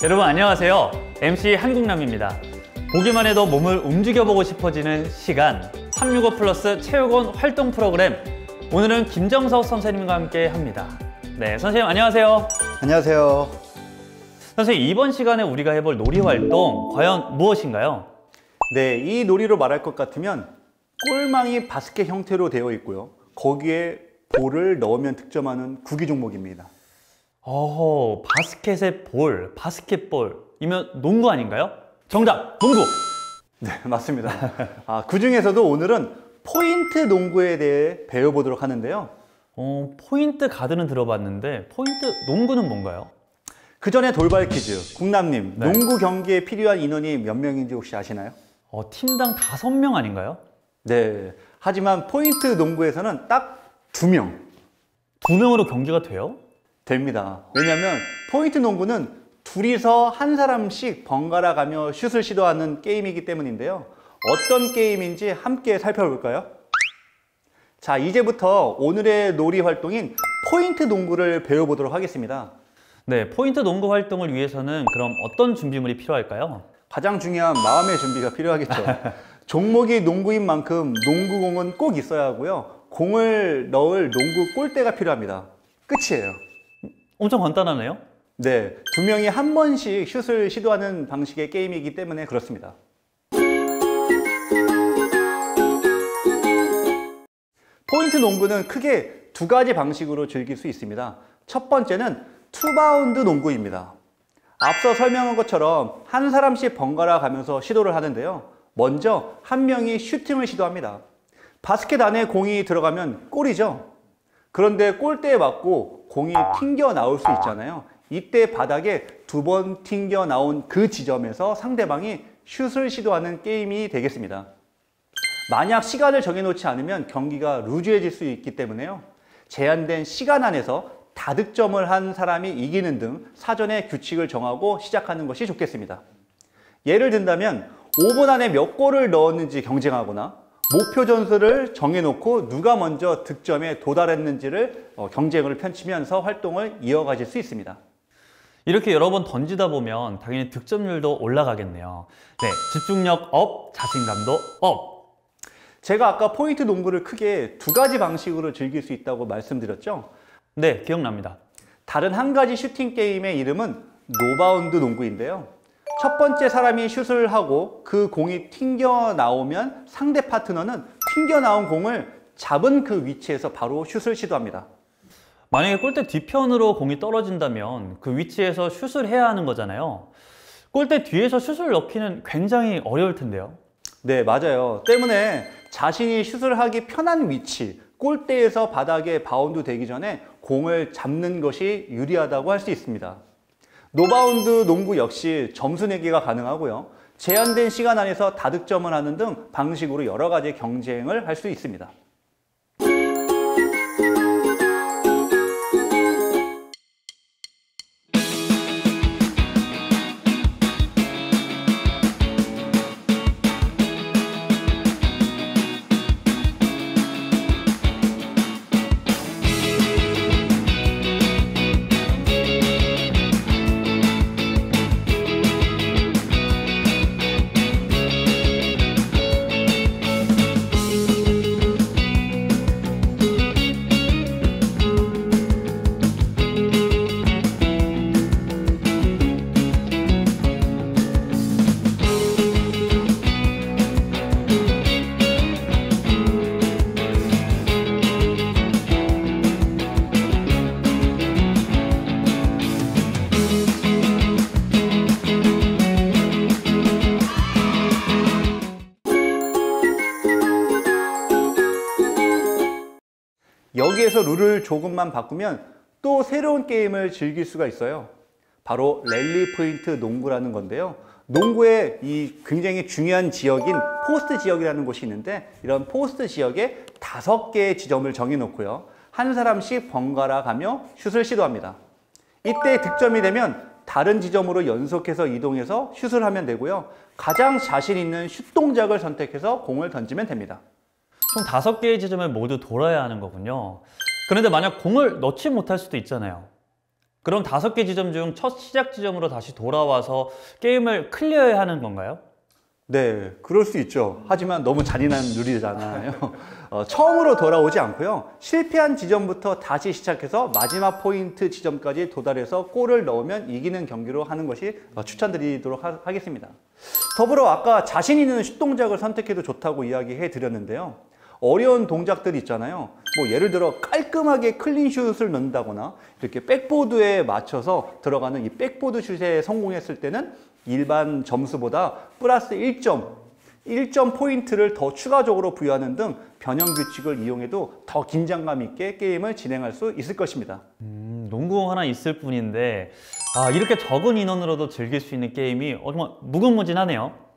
여러분 안녕하세요. MC 한국남입니다. 보기만 해도 몸을 움직여보고 싶어지는 시간 365 플러스 체육원 활동 프로그램, 오늘은 김정석 선생님과 함께 합니다. 네, 선생님 안녕하세요. 안녕하세요. 선생님, 이번 시간에 우리가 해볼 놀이 활동 과연 무엇인가요? 네, 이 놀이로 말할 것 같으면 골망이 바스켓 형태로 되어 있고요. 거기에 볼을 넣으면 득점하는 구기 종목입니다. 어허, 바스켓의 볼, 바스켓볼이면 농구 아닌가요? 정답, 농구! 네, 맞습니다. 그 중에서도 오늘은 포인트 농구에 대해 배워보도록 하는데요. 포인트 가드는 들어봤는데 포인트 농구는 뭔가요? 그 전에 돌발 퀴즈, 국남님, 네. 농구 경기에 필요한 인원이 몇 명인지 혹시 아시나요? 팀당 5명 아닌가요? 네, 하지만 포인트 농구에서는 딱 2명 2명으로 경기가 돼요? 됩니다. 왜냐하면 포인트 농구는 둘이서 한 사람씩 번갈아 가며 슛을 시도하는 게임이기 때문인데요. 어떤 게임인지 함께 살펴볼까요? 자, 이제부터 오늘의 놀이 활동인 포인트 농구를 배워보도록 하겠습니다. 네, 포인트 농구 활동을 위해서는 그럼 어떤 준비물이 필요할까요? 가장 중요한 마음의 준비가 필요하겠죠. 종목이 농구인 만큼 농구공은 꼭 있어야 하고요. 공을 넣을 농구 골대가 필요합니다. 끝이에요. 엄청 간단하네요. 네, 2명이 한 번씩 슛을 시도하는 방식의 게임이기 때문에 그렇습니다. 포인트 농구는 크게 2가지 방식으로 즐길 수 있습니다. 첫 번째는 투바운드 농구입니다. 앞서 설명한 것처럼 한 사람씩 번갈아 가면서 시도를 하는데요. 먼저 한 명이 슈팅을 시도합니다. 바스켓 안에 공이 들어가면 골이죠. 그런데 골대에 맞고 공이 튕겨 나올 수 있잖아요. 이때 바닥에 2번 튕겨 나온 그 지점에서 상대방이 슛을 시도하는 게임이 되겠습니다. 만약 시간을 정해놓지 않으면 경기가 루즈해질 수 있기 때문에요. 제한된 시간 안에서 다득점을 한 사람이 이기는 등 사전에 규칙을 정하고 시작하는 것이 좋겠습니다. 예를 든다면 5분 안에 몇 골을 넣었는지 경쟁하거나 목표 점수를 정해놓고 누가 먼저 득점에 도달했는지를 경쟁을 펼치면서 활동을 이어가실 수 있습니다. 이렇게 여러 번 던지다 보면 당연히 득점률도 올라가겠네요. 네, 집중력 업, 자신감도 업! 제가 아까 포인트 농구를 크게 2가지 방식으로 즐길 수 있다고 말씀드렸죠? 네, 기억납니다. 다른 한 가지 슈팅 게임의 이름은 노바운드 농구인데요. 첫 번째 사람이 슛을 하고 그 공이 튕겨 나오면 상대 파트너는 튕겨 나온 공을 잡은 그 위치에서 바로 슛을 시도합니다. 만약에 골대 뒤편으로 공이 떨어진다면 그 위치에서 슛을 해야 하는 거잖아요. 골대 뒤에서 슛을 넣기는 굉장히 어려울 텐데요. 네, 맞아요. 때문에 자신이 슛을 하기 편한 위치, 골대에서 바닥에 바운드 되기 전에 공을 잡는 것이 유리하다고 할 수 있습니다. 노바운드 농구 역시 점수 내기가 가능하고요. 제한된 시간 안에서 다득점을 하는 등 방식으로 여러 가지 경쟁을 할 수 있습니다. 여기에서 룰을 조금만 바꾸면 또 새로운 게임을 즐길 수가 있어요. 바로 랠리 포인트 농구라는 건데요. 농구의 이 굉장히 중요한 지역인 포스트 지역이라는 곳이 있는데, 이런 포스트 지역에 5개의 지점을 정해놓고요. 한 사람씩 번갈아 가며 슛을 시도합니다. 이때 득점이 되면 다른 지점으로 연속해서 이동해서 슛을 하면 되고요. 가장 자신 있는 슛 동작을 선택해서 공을 던지면 됩니다. 총 5개의 지점을 모두 돌아야 하는 거군요. 그런데 만약 공을 넣지 못할 수도 있잖아요. 그럼 5개 지점 중 첫 시작 지점으로 다시 돌아와서 게임을 클리어해야 하는 건가요? 네, 그럴 수 있죠. 하지만 너무 잔인한 룰이잖아요. 처음으로 돌아오지 않고요. 실패한 지점부터 다시 시작해서 마지막 포인트 지점까지 도달해서 골을 넣으면 이기는 경기로 하는 것이 추천드리도록 하겠습니다. 더불어 아까 자신 있는 슛 동작을 선택해도 좋다고 이야기해 드렸는데요. 어려운 동작들 있잖아요. 뭐 예를 들어 깔끔하게 클린슛을 넣는다거나 이렇게 백보드에 맞춰서 들어가는 이 백보드 슛에 성공했을 때는 일반 점수보다 플러스 1점 포인트를 더 추가적으로 부여하는 등 변형 규칙을 이용해도 더 긴장감 있게 게임을 진행할 수 있을 것입니다. 농구공 하나 있을 뿐인데 이렇게 적은 인원으로도 즐길 수 있는 게임이 정말 무궁무진하네요.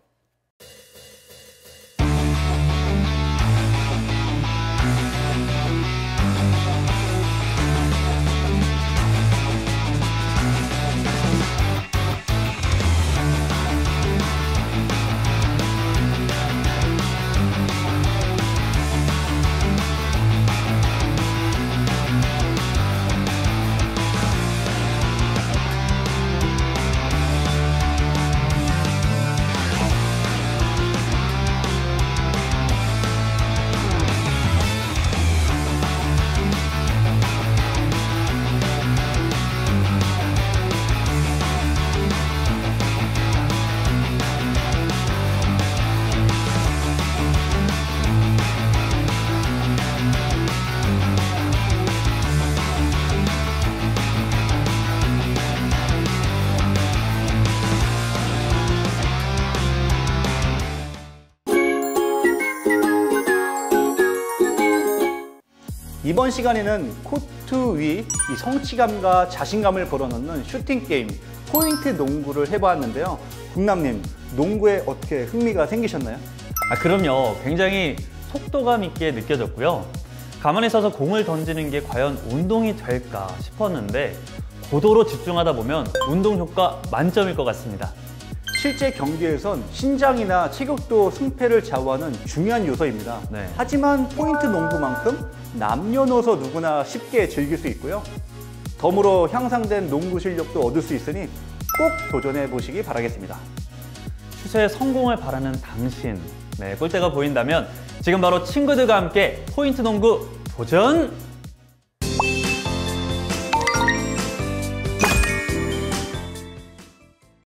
이번 시간에는 코트 위 이 성취감과 자신감을 불어넣는 슈팅 게임 포인트 농구를 해보았는데요. 국남님, 농구에 어떻게 흥미가 생기셨나요? 그럼요. 굉장히 속도감 있게 느껴졌고요. 가만히 서서 공을 던지는 게 과연 운동이 될까 싶었는데 고도로 집중하다 보면 운동 효과 만점일 것 같습니다. 실제 경기에선 신장이나 체격도 승패를 좌우하는 중요한 요소입니다. 네. 하지만 포인트 농구만큼 남녀노소 누구나 쉽게 즐길 수 있고요. 덤으로 향상된 농구 실력도 얻을 수 있으니 꼭 도전해 보시기 바라겠습니다. 슛에 성공을 바라는 당신, 골대가 보인다면 지금 바로 친구들과 함께 포인트 농구 도전!